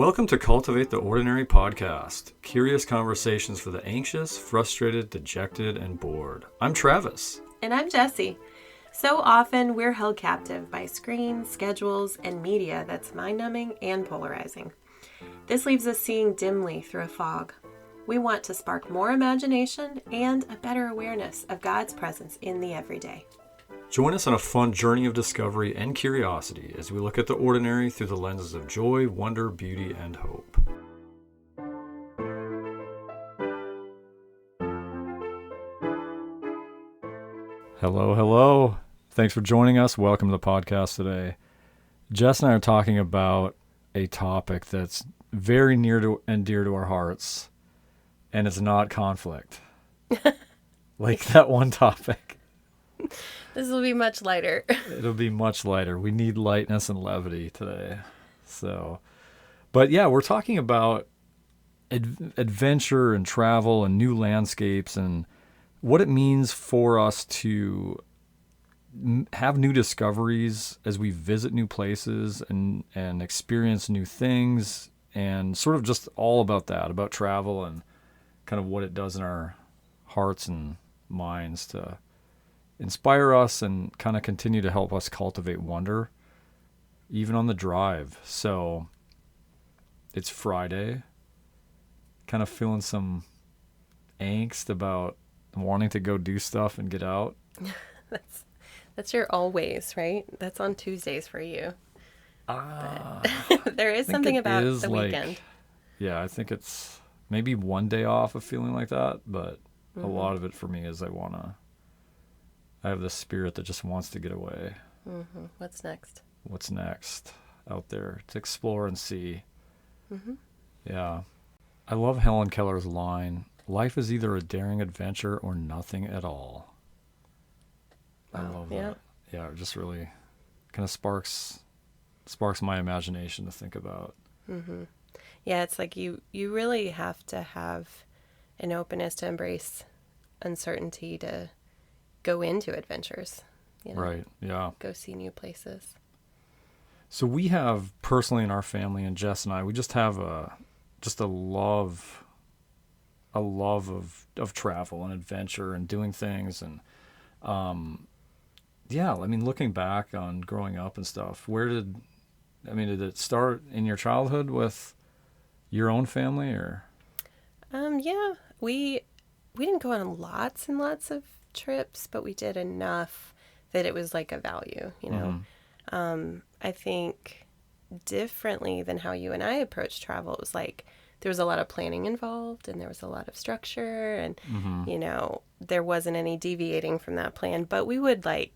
Welcome to Cultivate the Ordinary podcast, curious conversations for the anxious, frustrated, dejected, and bored. I'm Travis. And I'm Jessie. So often we're held captive by screens, schedules, and media that's mind-numbing and polarizing. This leaves us seeing dimly through a fog. We want to spark more imagination and a better awareness of God's presence in the everyday. Join us on a fun journey of discovery and curiosity as we look at the ordinary through the lenses of joy, wonder, beauty, and hope. Hello. Thanks for joining us. Welcome to the podcast today. Jess and I are talking about a topic that's very near to and dear to our hearts, and it's not conflict. Like that one topic. This will be much lighter. It'll be much lighter. We need lightness and levity today. But yeah, we're talking about adventure and travel and new landscapes and what it means for us to have new discoveries as we visit new places and experience new things, and sort of just all about that, about travel and kind of what it does in our hearts and minds to inspire us and kind of continue to help us cultivate wonder, even on the drive. So it's Friday, kind of feeling some angst about wanting to go do stuff and get out. That's your always, right? That's on Tuesdays for you. There is something about the weekend. Yeah, I think it's maybe one day off of feeling like that, but a lot of it for me is I have this spirit that just wants to get away. Mm-hmm. What's next out there to explore and see? Mm-hmm. Yeah. I love Helen Keller's line, "Life is either a daring adventure or nothing at all." I love that. Yeah, it just really kind of sparks my imagination to think about. Mm-hmm. Yeah, it's like you really have to have an openness to embrace uncertainty to go into adventures, Right, yeah. Go see new places. So we have personally in our family, and Jess and I, we just have a love of travel and adventure and doing things. And looking back on growing up and stuff, did it start in your childhood with your own family, or? Yeah, we didn't go on lots and lots of trips, but we did enough that it was like a value, I think differently than how you and I approach travel. It was like there was a lot of planning involved, and there was a lot of structure, and there wasn't any deviating from that plan. But we would I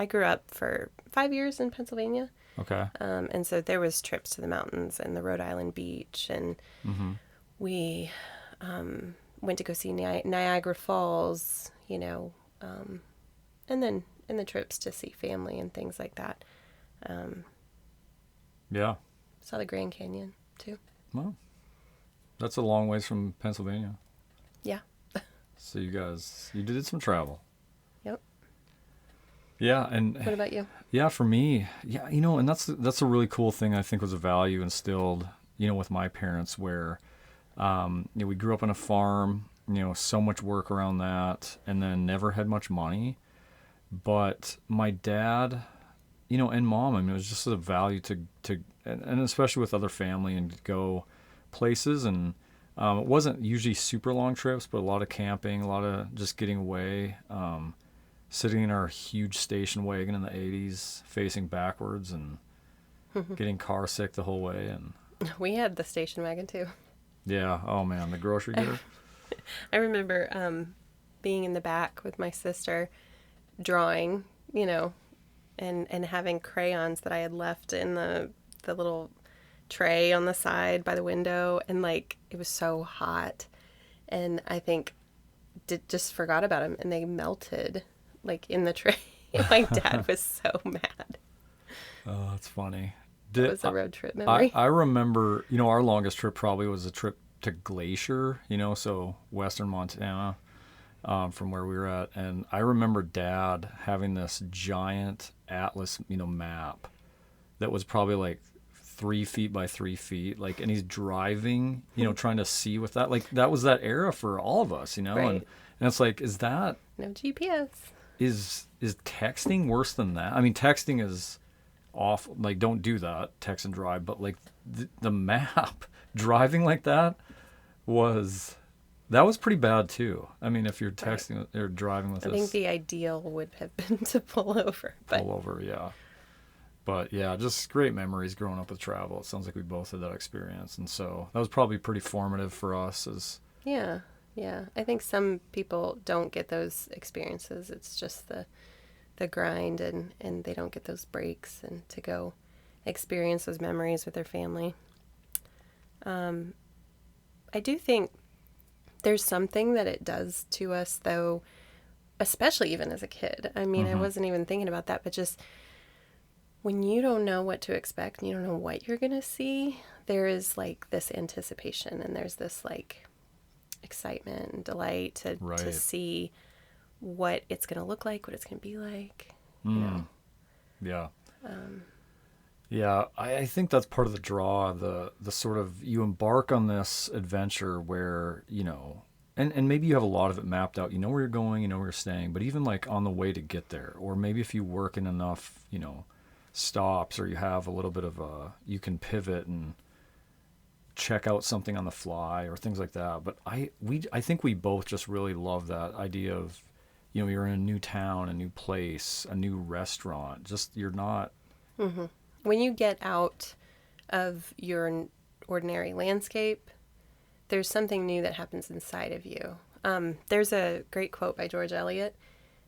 grew up for 5 years in Pennsylvania. Okay. And so there was trips to the mountains and the Rhode Island beach, and we went to go see Niagara Falls, and the trips to see family and things like that. Yeah. Saw the Grand Canyon too. Well, that's a long ways from Pennsylvania. Yeah. So you did some travel. Yep. Yeah, and what about you? Yeah, for me, yeah, and that's a really cool thing I think was a value instilled, with my parents, where we grew up on a farm, so much work around that, and then never had much money. But my dad, and mom, it was just a value to and especially with other family, and to go places. And it wasn't usually super long trips, but a lot of camping, a lot of just getting away, sitting in our huge station wagon in the 80s, facing backwards and getting car sick the whole way. And we had the station wagon too. Yeah. Oh man, the grocery getter. I remember being in the back with my sister, drawing, and having crayons that I had left in the little tray on the side by the window, and it was so hot, and I think just forgot about them, and they melted in the tray. My dad was so mad. Oh, that's funny. It was a road trip memory. I remember, our longest trip probably was a trip to Glacier, so western Montana, from where we were at. And I remember Dad having this giant atlas, map that was probably 3 feet by 3 feet, like, and he's driving, trying to see with that. Like, that was that era for all of us, Right. And it's like, is that No GPS. is texting worse than that? I mean, texting is awful. Like, don't do that, text and drive. But like the map, driving like that was pretty bad too. I mean, if you're texting or driving with I think the ideal would have been to pull over. Pull over, yeah. But yeah, just great memories growing up with travel. It sounds like we both had that experience, and so that was probably pretty formative for us as. Yeah. I think some people don't get those experiences. It's just the grind, and they don't get those breaks and to go experience those memories with their family. I do think there's something that it does to us, though, especially even as a kid. I mean, I wasn't even thinking about that, but just when you don't know what to expect and you don't know what you're going to see, there is like this anticipation, and there's this like excitement and delight to see what it's going to look like, what it's going to be like, Yeah. Yeah, I think that's part of the draw, the sort of, you embark on this adventure where, and maybe you have a lot of it mapped out. You know where you're going, you know where you're staying, but even like on the way to get there, or maybe if you work in enough, stops, or you have a little bit of you can pivot and check out something on the fly or things like that. But I think we both just really love that idea of, you're in a new town, a new place, a new restaurant. Just, you're not. Mm-hmm. When you get out of your ordinary landscape, there's something new that happens inside of you. There's a great quote by George Eliot,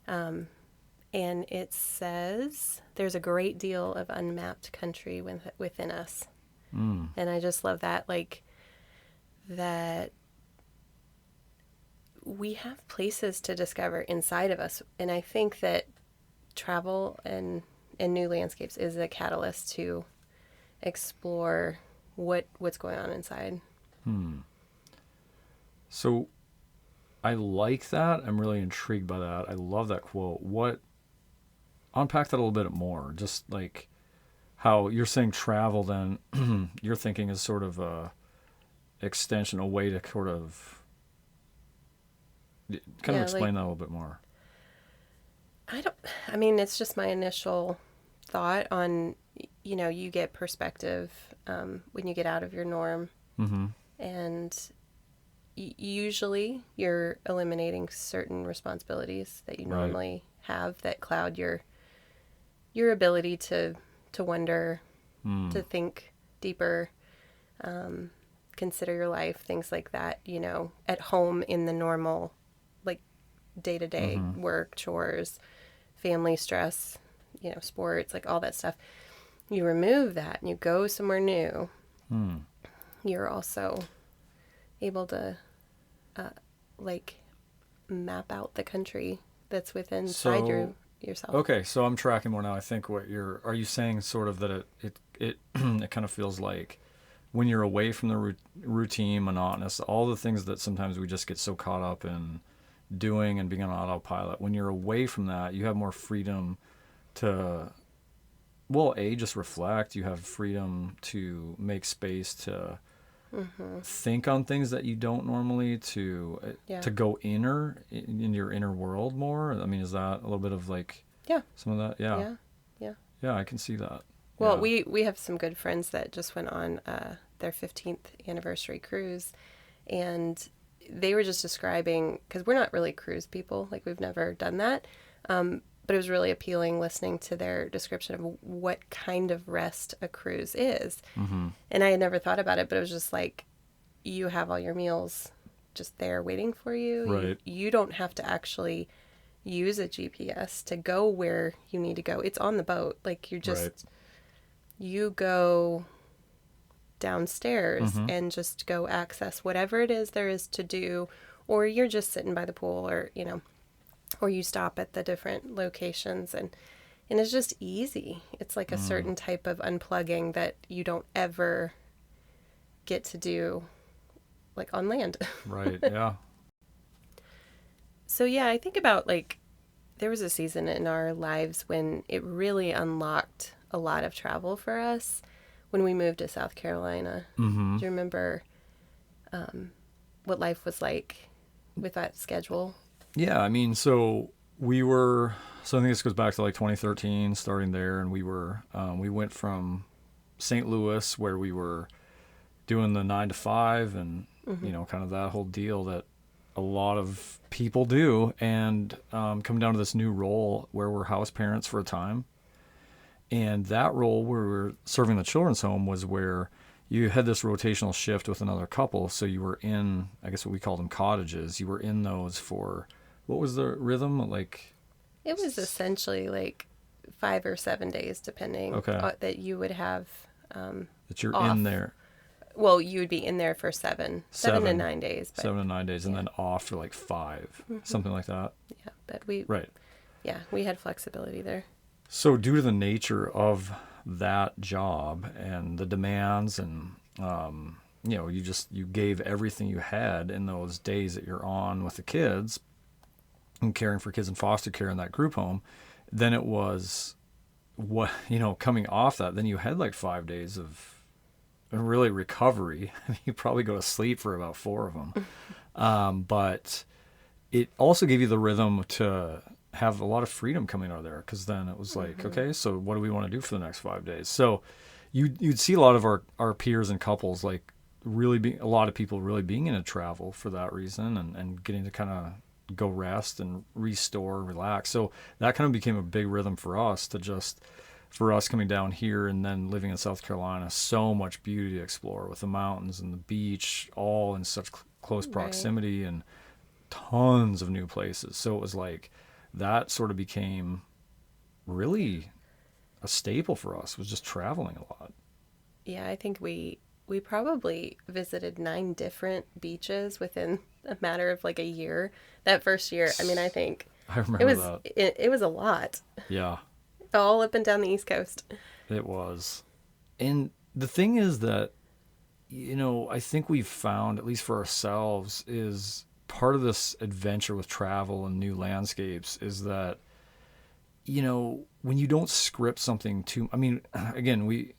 and it says, "There's a great deal of unmapped country within us." And I just love that, like, that we have places to discover inside of us. And I think that travel and new landscapes is a catalyst to explore what's going on inside. So I like that. I'm really intrigued by that. I love that quote. Unpack that a little bit more. Just like how you're saying travel, then you're thinking is sort of a extension, a way to sort of explain that a little bit more. I mean, it's just my initial thought on, you get perspective when you get out of your norm. And usually you're eliminating certain responsibilities that you normally have that cloud your ability to wonder, to think deeper, consider your life, things like that, at home in the normal, like, day-to-day work, chores, family stress, sports, like all that stuff. You remove that and you go somewhere new. You're also able to map out the country that's within yourself. Okay, so I'm tracking more now. I think are you saying sort of that it kind of feels like when you're away from the routine, monotonous, all the things that sometimes we just get so caught up in doing and being on autopilot, when you're away from that, you have more freedom to, just reflect. You have freedom to make space to think on things that you don't normally, to go in your inner world more. I mean, is that a little bit of like some of that? Yeah, I can see that. Well, we have some good friends that just went on their 15th anniversary cruise, and they were just describing, because we're not really cruise people, like, we've never done that, but it was really appealing listening to their description of what kind of rest a cruise is. And I had never thought about it, but it was just like, you have all your meals just there waiting for you. Right. You don't have to actually use a GPS to go where you need to go. It's on the boat. Like, you're just, you go downstairs and just go access whatever it is there is to do, or you're just sitting by the pool, or, or you stop at the different locations, and it's just easy. It's like a certain type of unplugging that you don't ever get to do, like, on land. Right, yeah. So yeah, I think about, like, there was a season in our lives when it really unlocked a lot of travel for us, when we moved to South Carolina. Mm-hmm. Do you remember what life was like with that schedule? Yeah, I mean, so we were. So I think this goes back to like 2013, starting there, and we went from St. Louis, where we were doing the 9 to 5, and kind of that whole deal that a lot of people do, and come down to this new role where we're house parents for a time. And that role where we're serving the children's home was where you had this rotational shift with another couple. So you were in, I guess what we call them cottages. You were in those for, what was the rhythm? Like, It was essentially like 5 or 7 days, depending, okay, that you would have that you're off. in there. Well, you would be in there for 7 to 9 days. But, 7 to 9 days, and then off for like 5, something like that. yeah, but Right. yeah, we had flexibility there. So due to the nature of that job and the demands, and you gave everything you had in those days that you're on with the kids and caring for kids in foster care in that group home, then it was coming off that, then you had like 5 days of really recovery. You probably go to sleep for about 4 of them. But it also gave you the rhythm to have a lot of freedom coming out of there, because then it was like, okay, so what do we want to do for the next 5 days? So you'd see a lot of our peers and couples, like a lot of people really being in a travel for that reason, and getting to kind of go rest and restore, relax. So that kind of became a big rhythm for us coming down here and then living in South Carolina. So much beauty to explore with the mountains and the beach, all in such close proximity, and tons of new places. So it was like that sort of became really a staple for us, was just traveling a lot. Yeah, I think we probably visited 9 different beaches within a matter of like a year. That first year, I mean, I think I remember that. It was a lot. Yeah. All up and down the East Coast. It was. And the thing is that, I think we've found, at least for ourselves, is part of this adventure with travel and new landscapes is that, when you don't script something too, I mean, again,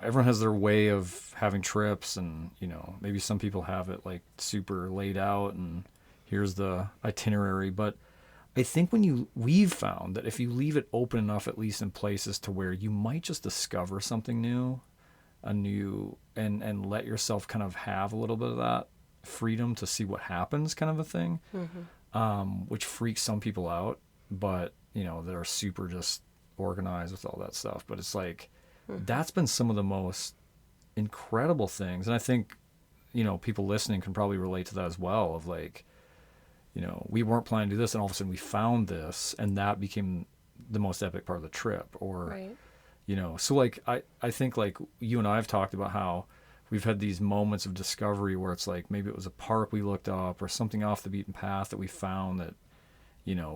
everyone has their way of having trips, and, maybe some people have it like super laid out and here's the itinerary. But I think we've found that if you leave it open enough, at least in places to where you might just discover something new, and let yourself kind of have a little bit of that freedom to see what happens, kind of a thing, which freaks some people out, but that are super just organized with all that stuff. But it's like, that's been some of the most incredible things. And I think, people listening can probably relate to that as well, of like, we weren't planning to do this, and all of a sudden we found this, and that became the most epic part of the trip. Or, Right. So like, I think like you and I have talked about how we've had these moments of discovery where it's like, maybe it was a park we looked up or something off the beaten path that we found that,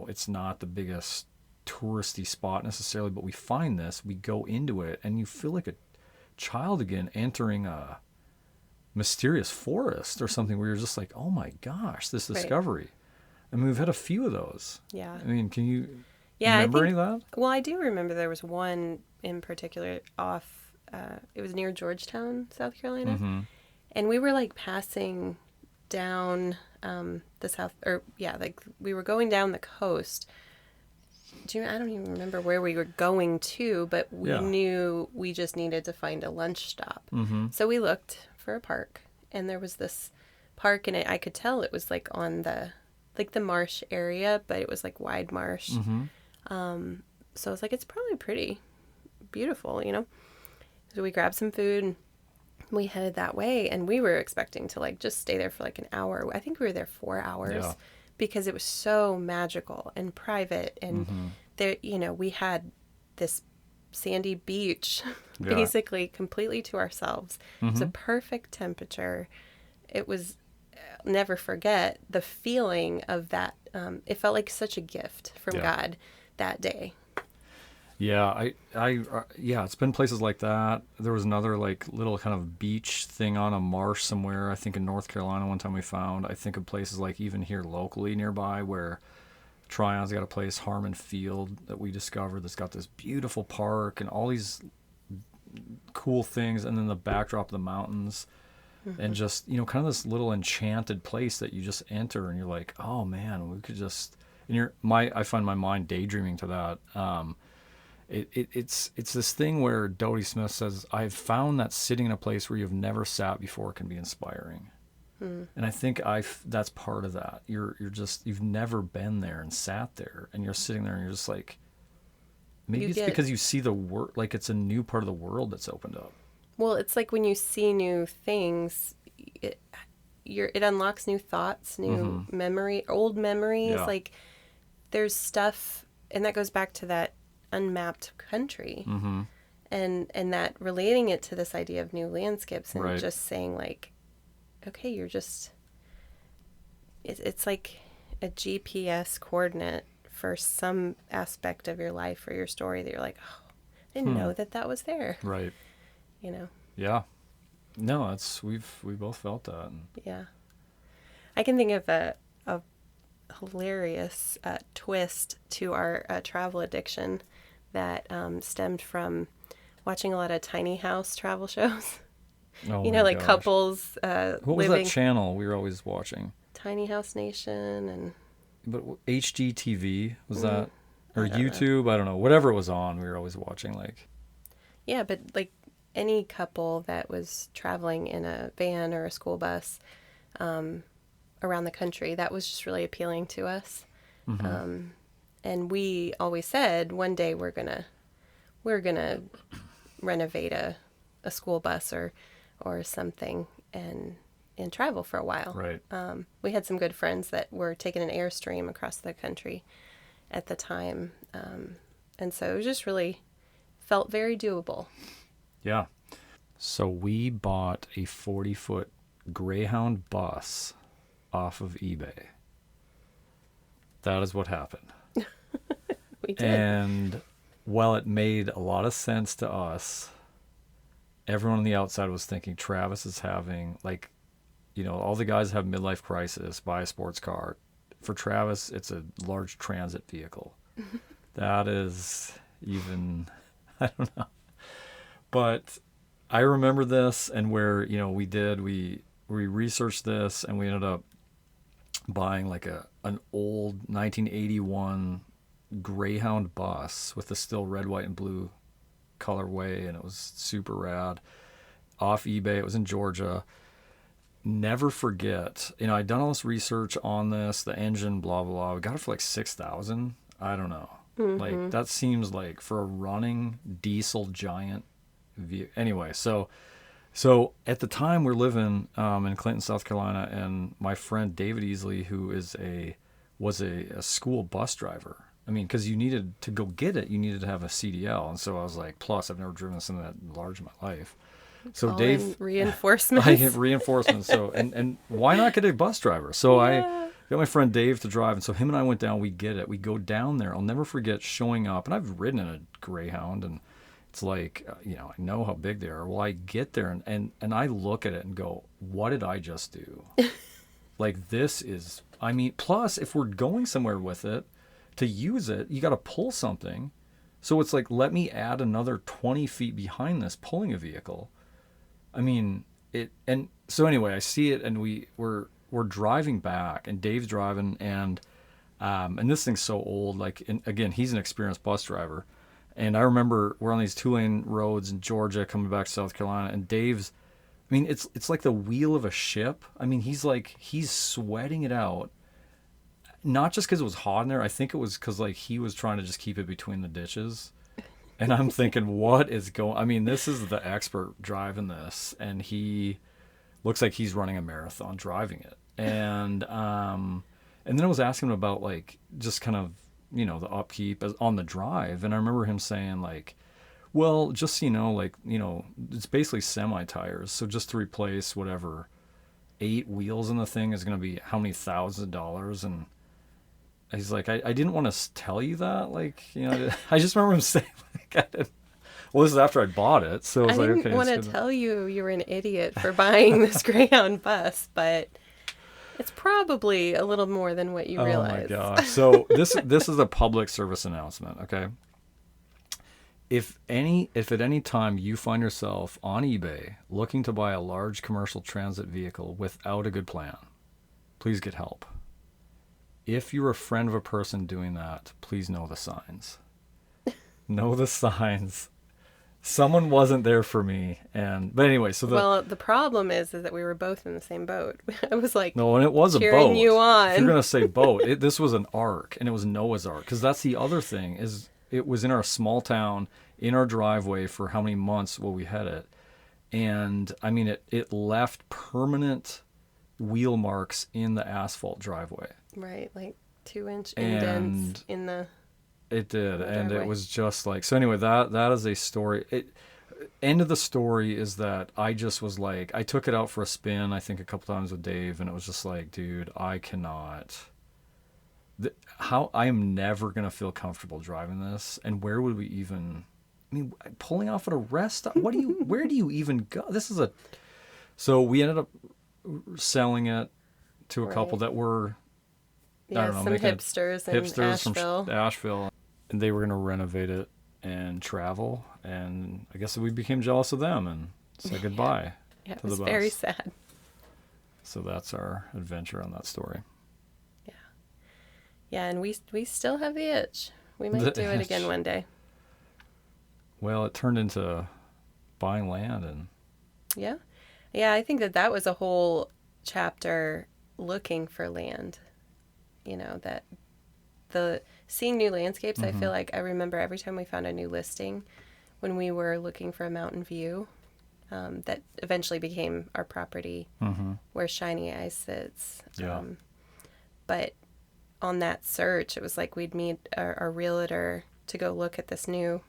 it's not the biggest touristy spot necessarily, but we find this, we go into it, and you feel like a child again entering a mysterious forest or something, where you're just like, oh my gosh, this discovery. I mean, we've had a few of those. Yeah. I mean, can you remember any of that? Well, I do remember there was one in particular off, it was near Georgetown, South Carolina. Mm-hmm. And we were like passing down like we were going down the coast. I don't even remember where we were going to, but we knew we just needed to find a lunch stop. Mm-hmm. So we looked for a park, and there was this park, and I could tell it was like on the marsh area, but it was like wide marsh. Mm-hmm. So I was like, it's probably pretty beautiful, So we grabbed some food and we headed that way, and we were expecting to like just stay there for like an hour. I think we were there 4 hours because it was so magical and private, and there, we had this sandy beach basically completely to ourselves. It was a perfect temperature. It was, never forget the feeling of that. It felt like such a gift from God that day. Yeah, it's been places like that. There was another like little kind of beach thing on a marsh somewhere, I think in North Carolina one time we found. I think of places like even here locally nearby, where Tryon's got a place, Harmon Field, that we discovered, that's got this beautiful park and all these cool things, and then the backdrop of the mountains, and just, you know, kind of this little enchanted place that you just enter, and you're like, oh man, we could just, and I find my mind daydreaming to that. It's this thing where Dodie Smith says, I've found that sitting in a place where you've never sat before can be inspiring. And I think that's part of that. You've never been there and sat there, and you're sitting there and you're just like, maybe because you see the world, like it's a new part of the world that's opened up. Well, it's like when you see new things, it unlocks new thoughts, new old memories. Yeah. Like there's stuff, and that goes back to that unmapped country, and that relating it to this idea of new landscapes, and just saying like, okay, it's like a GPS coordinate for some aspect of your life or your story that you're like, oh, I didn't know that was there. Right. You know? Yeah. No, we both felt that. Yeah. I can think of a hilarious twist to our travel addiction that stemmed from watching a lot of tiny house travel shows. Oh, you know, like gosh. couples what living. was that channel we were always watching? Tiny House Nation But HGTV, was that? Or YouTube? I don't know. Whatever it was on, we were always watching. Like, yeah, but like any couple that was traveling in a van or a school bus around the country, that was just really appealing to us. And we always said one day we're gonna renovate a school bus or something and travel for a while. right. We had some good friends that were taking an Airstream across the country at the time. And so it was just really felt very doable. Yeah. So we bought a 40-foot Greyhound bus off of eBay. That is what happened. We did. And while it made a lot of sense to us, everyone on the outside was thinking Travis is having, like, you know, all the guys have midlife crisis, buy a sports car. For Travis, it's a large transit vehicle. That is even, I don't know. But I remember this, and where, you know, we researched this, and we ended up buying like an old 1981 Greyhound bus with the still red, white, and blue colorway, and it was super rad. Off eBay, it was in Georgia. Never forget, you know, I'd done all this research on this, the engine, blah, blah, blah. We got it for like $6,000. I don't know. Like, that seems like for a running diesel giant vehicle. Anyway, so at the time we're living in Clinton, South Carolina, and my friend David Easley, who was a school bus driver. I mean, because you needed to go get it, you needed to have a CDL. And so I was like, plus I've never driven something that large in my life. So Dave, reinforcements. I get reinforcements. So and why not get a bus driver? So I got my friend Dave to drive, and so him and I went down. We get it. We go down there. I'll never forget showing up, and I've ridden in a Greyhound, and it's like, you know, I know how big they are. Well, I get there, and I look at it and go, what did I just do? Like, this is, I mean, plus if we're going somewhere with it, to use it, you got to pull something. So it's like, let me add another 20 feet behind this pulling a vehicle. I mean, and so anyway, I see it, and we're driving back, and Dave's driving, and this thing's so old. Like, and again, he's an experienced bus driver, and I remember we're on these 2-lane roads in Georgia coming back to South Carolina, and Dave's, I mean, it's like the wheel of a ship. I mean, he's sweating it out. Not just because it was hot in there. I think it was because, like, he was trying to just keep it between the ditches. And I'm thinking, what is going... I mean, this is the expert driving this, and he looks like he's running a marathon driving it. And then I was asking him about, like, just kind of, you know, the upkeep on the drive. And I remember him saying, like, well, just so you know, like, you know, it's basically semi-tires. So just to replace whatever 8 wheels in the thing is going to be how many thousands of dollars. And he's like, I didn't want to tell you that. Like, you know, I just remember him saying, like, well, this is after I bought it. So I was like, okay. I didn't want to tell you were an idiot for buying this Greyhound bus, but it's probably a little more than what you realize. Oh my gosh. So this is a public service announcement, okay? if at any time you find yourself on eBay looking to buy a large commercial transit vehicle without a good plan, please get help. If you're a friend of a person doing that, please know the signs. Know the signs. Someone wasn't there for me, but anyway, well, the problem is that we were both in the same boat. I was like, no, and it was a boat. cheering you on. If you're gonna say boat, this was an ark, and it was Noah's Ark, because that's the other thing is it was in our small town, in our driveway for how many months will we had it, and I mean it left permanent wheel marks in the asphalt driveway. Right, like 2-inch indents in the. It did, and it was just like, so anyway, that is a story. End of the story is that I just was like, I took it out for a spin, I think a couple times with Dave, and it was just like, dude, I cannot, how I am never going to feel comfortable driving this, and where would we even, I mean, pulling off at a rest stop, where do you even go? So we ended up selling it to a couple that were, I don't know, some hipsters from Asheville, and they were going to renovate it and travel, and I guess we became jealous of them and said goodbye. Yeah, it was very sad. So that's our adventure on that story. Yeah, and we still have the itch. We might do it again one day. Well, it turned into buying land, and yeah, I think that was a whole chapter looking for land. You know, that the seeing new landscapes, I feel like I remember every time we found a new listing when we were looking for a mountain view that eventually became our property where Shiny Eyes sits. Yeah. But on that search, it was like we'd meet our realtor to go look at this new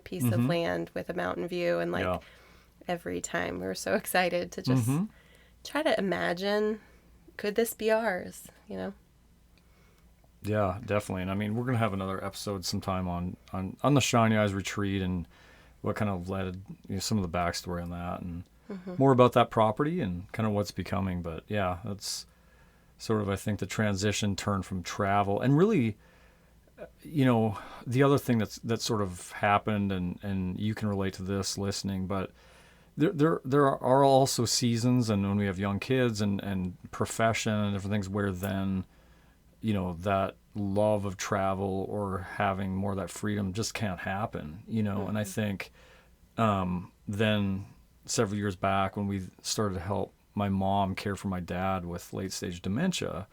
piece of land with a mountain view, and like every time we were so excited to just try to imagine, could this be ours, you know? Yeah, definitely. And I mean, we're going to have another episode sometime on the Shiny Eyes retreat and what kind of led, some of the backstory on that, and more about that property and kind of what's becoming. But yeah, that's sort of, I think, the transition turned from travel, and really, the other thing that sort of happened, and you can relate to this listening, but there are also seasons, and when we have young kids and profession and different things, where then, that love of travel or having more of that freedom just can't happen, and I think then several years back when we started to help my mom care for my dad with late stage dementia,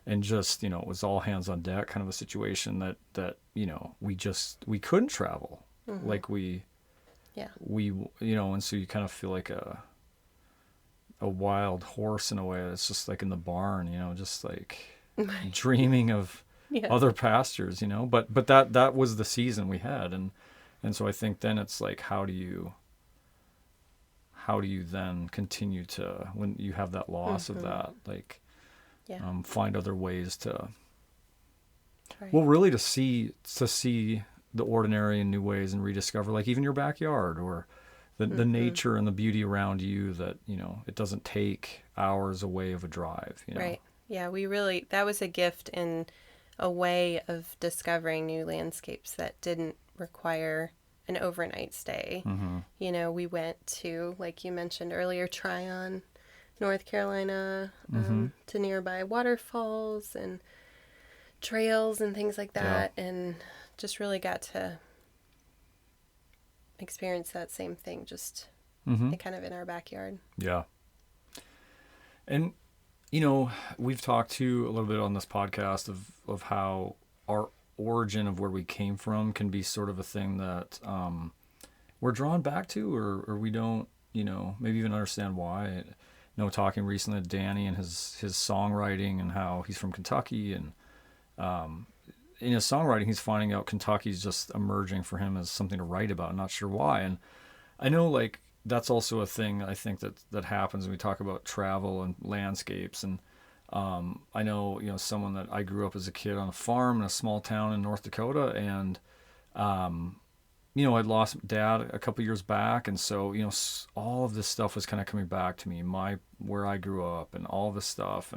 and just, it was all hands on deck kind of a situation that we couldn't travel like we and so you kind of feel like a wild horse in a way. It's just like in the barn, just like dreaming of other pastures, but that was the season we had. And so I think then it's like, how do you then continue to, when you have that loss of that, like, find other ways to, really to see the ordinary in new ways and rediscover, like even your backyard or the nature and the beauty around you, that, it doesn't take hours away of a drive, Right. Yeah, that was a gift in a way of discovering new landscapes that didn't require an overnight stay. We went to, like you mentioned earlier, Tryon, North Carolina, to nearby waterfalls and trails and things like that, and just really got to experience that same thing, just kind of in our backyard. Yeah. And we've talked to a little bit on this podcast of how our origin of where we came from can be sort of a thing that we're drawn back to, or we don't, maybe even understand why. Talking recently to Danny and his songwriting, and how he's from Kentucky, and in his songwriting, he's finding out Kentucky's just emerging for him as something to write about. I'm not sure why. And I know, like, that's also a thing I think that happens when we talk about travel and landscapes. And I know, someone that I grew up as a kid on a farm in a small town in North Dakota, and I'd lost dad a couple years back, and so all of this stuff was kind of coming back to me, where I grew up, and all this stuff,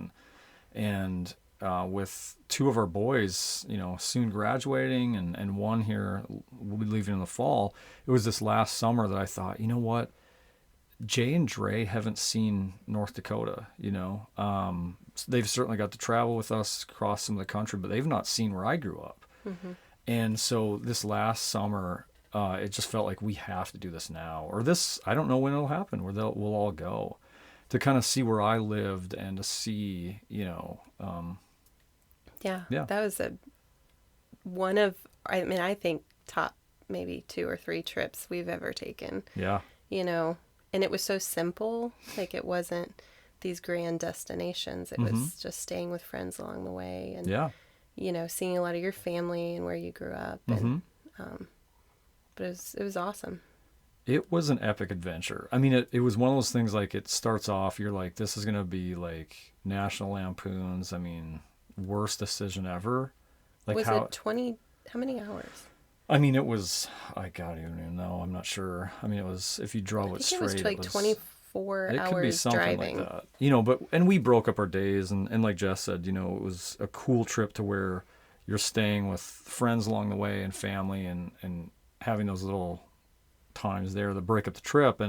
and with two of our boys, soon graduating, and one here will be leaving in the fall. It was this last summer that I thought, you know what, Jay and Dre haven't seen North Dakota. They've certainly got to travel with us across some of the country, but they've not seen where I grew up. Mm-hmm. And so this last summer, it just felt like we have to do this now, or this, I don't know when it'll happen, where we'll all go to kind of see where I lived and to see, Yeah. Yeah. That was one of, I think top maybe 2 or 3 trips we've ever taken. Yeah. And it was so simple. Like, it wasn't these grand destinations. It was just staying with friends along the way and, Yeah. Seeing a lot of your family and where you grew up. And, but it was awesome. It was an epic adventure. I mean, it was one of those things, like, it starts off, you're like, this is going to be like National Lampoon's, worst decision ever. Like, Was it 20, how many hours? It was, I don't even know. I'm not sure. It was, if you drove it straight, It was like 24 it hours could be something driving. like that. And we broke up our days, and like Jess said, it was a cool trip to where you're staying with friends along the way and family and having those little times there that break up the trip.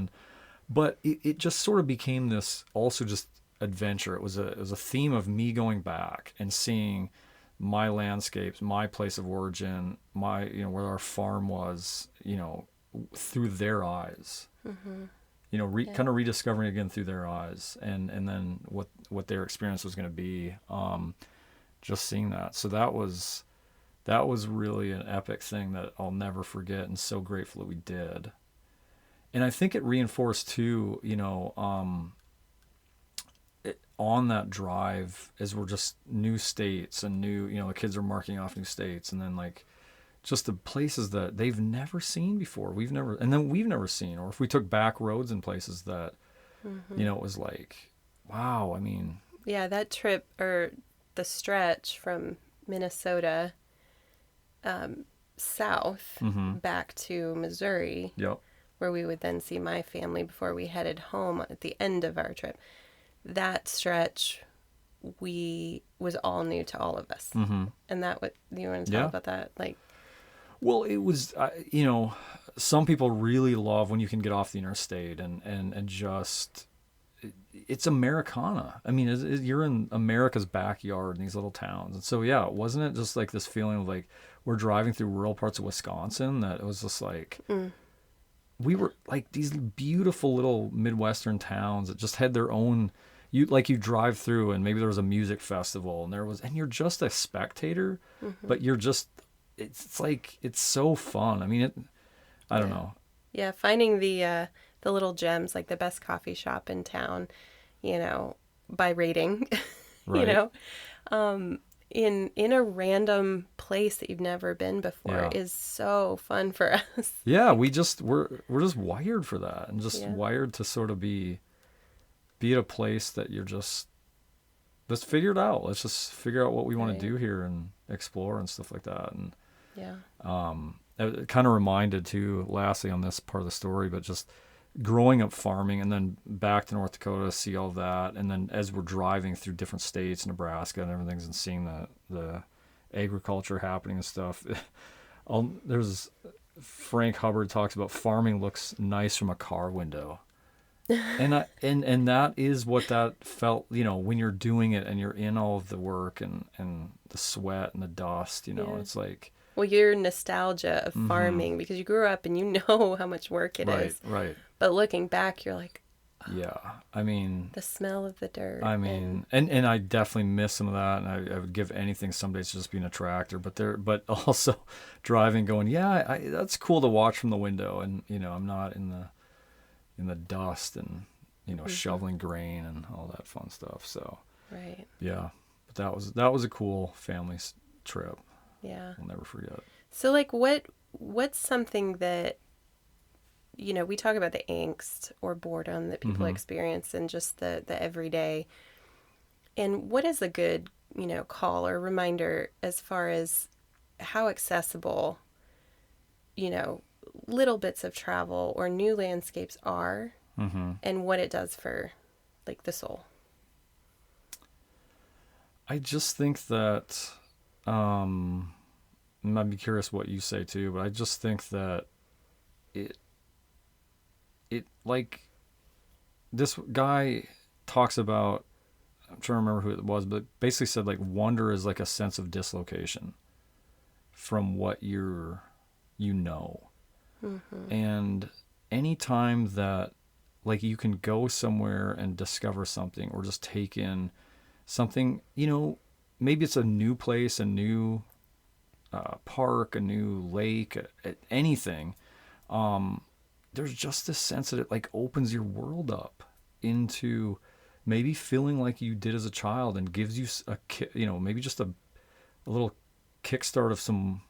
But it just sort of became this also just adventure. It was a theme of me going back and seeing my landscapes, my place of origin, my, where our farm was, through their eyes. Kind of rediscovering again through their eyes, and then what their experience was going to be. Just seeing that. So that was really an epic thing that I'll never forget, and so grateful that we did. And I think it reinforced too, on that drive, as we're just new states and new, the kids are marking off new states, and then like just the places that they've never seen before. We've never seen, or if we took back roads in places that, it was like, wow. Yeah, that trip, or the stretch from Minnesota south back to Missouri, Yep. where we would then see my family before we headed home at the end of our trip. That stretch was all new to all of us. And that, what you want to talk about that? Like, well, it was, some people really love when you can get off the interstate and just, it's Americana. You're in America's backyard in these little towns. And so, yeah, wasn't it just like this feeling of like, we're driving through rural parts of Wisconsin, that it was just like, we were like these beautiful little Midwestern towns that just had their own, you drive through and maybe there was a music festival and you're just a spectator, but you're just, it's like, it's so fun. I don't know. Yeah, finding the little gems, like the best coffee shop in town, by rating, Right. In a random place that you've never been before is so fun for us. Yeah, we're just wired for that, and just wired to sort of be at a place that you're just, let's figure it out. Let's just figure out what we want to do here and explore and stuff like that. And it kind of reminded too, lastly on this part of the story, but just growing up farming and then back to North Dakota, see all that. And then as we're driving through different states, Nebraska and everything, and seeing the agriculture happening and stuff, there's Frank Hubbard talks about farming looks nice from a car window. And that is what that felt, when you're doing it and you're in all of the work and the sweat and the dust, it's like, well, your nostalgia of farming, because you grew up and you know how much work it is. Right. But looking back, you're like, yeah, the smell of the dirt. And I definitely miss some of that, and I would give anything some days just being a tractor, but also driving, going, that's cool to watch from the window, and I'm not in the dust and shoveling grain and all that fun stuff. So right, yeah, but that was a cool family trip. Yeah, I'll never forget. So like, what's something that, we talk about the angst or boredom that people experience and just the everyday. And what is a good, call or reminder as far as how accessible, little bits of travel or new landscapes are, and what it does for, like, the soul? I just think that, I'd be curious what you say too, but I just think that it, like, this guy talks about, I'm trying to remember who it was, but basically said like wonder is like a sense of dislocation from what you know. Mm-hmm. And anytime that, like, you can go somewhere and discover something or just take in something, maybe it's a new place, a new park, a new lake, anything. There's just this sense that it like opens your world up into maybe feeling like you did as a child and gives you maybe just a little kickstart of some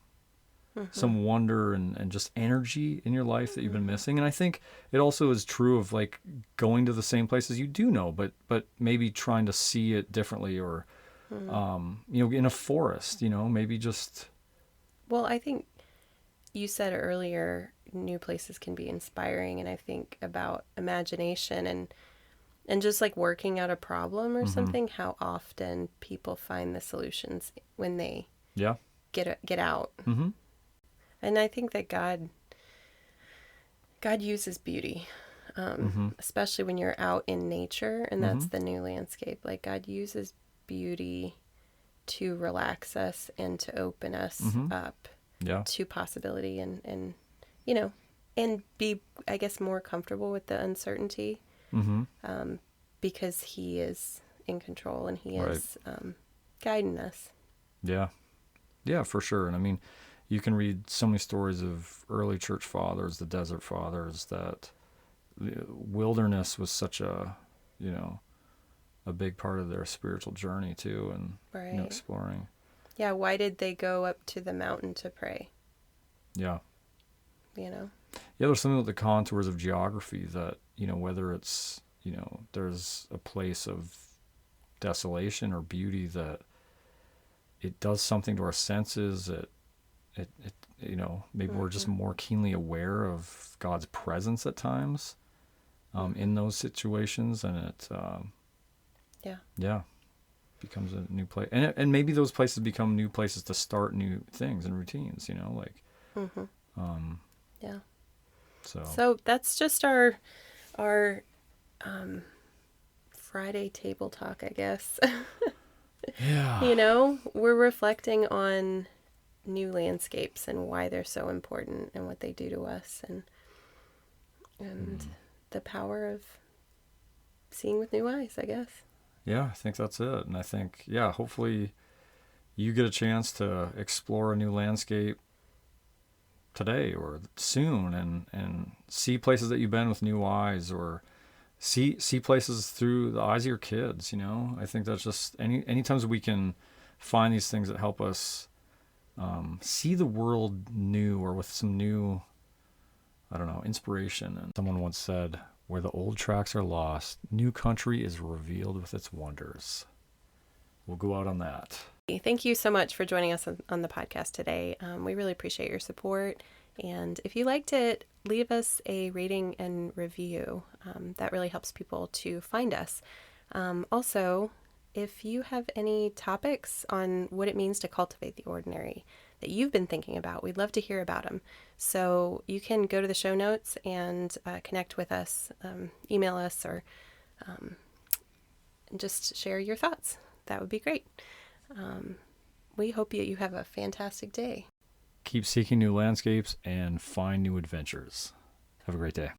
wonder and just energy in your life that you've been missing. And I think it also is true of like going to the same places you do know, but maybe trying to see it differently, or in a forest, maybe just. Well, I think you said earlier, new places can be inspiring, and I think about imagination and just like working out a problem or something, how often people find the solutions when they get out. Mm-hmm. And I think that God uses beauty, especially when you're out in nature, and that's the new landscape. Like, God uses beauty to relax us and to open us up to possibility and and be, I guess, more comfortable with the uncertainty, because He is in control and He is guiding us. Yeah, for sure. And I mean, you can read so many stories of early church fathers, the desert fathers, that the wilderness was such a big part of their spiritual journey too, and exploring. Yeah, why did they go up to the mountain to pray? Yeah. Yeah, there's something with the contours of geography that, whether it's, there's a place of desolation or beauty, that it does something to our senses. It maybe we're just more keenly aware of God's presence at times, in those situations, and it becomes a new place, and maybe those places become new places to start new things and routines, so that's just our Friday table talk, I guess. We're reflecting on new landscapes and why they're so important and what they do to us, and the power of seeing with new eyes, I guess. Yeah, I think that's it. And I think, hopefully you get a chance to explore a new landscape today or soon, and see places that you've been with new eyes, or see places through the eyes of your kids. I think that's just any times we can find these things that help us see the world new, or with some new, inspiration. And someone once said, where the old tracks are lost, new country is revealed with its wonders. We'll go out on that. Thank you so much for joining us on the podcast today. We really appreciate your support. And if you liked it, leave us a rating and review. That really helps people to find us. Also, if you have any topics on what it means to cultivate the ordinary that you've been thinking about, we'd love to hear about them. So you can go to the show notes and connect with us, email us, or just share your thoughts. That would be great. We hope you have a fantastic day. Keep seeking new landscapes and find new adventures. Have a great day.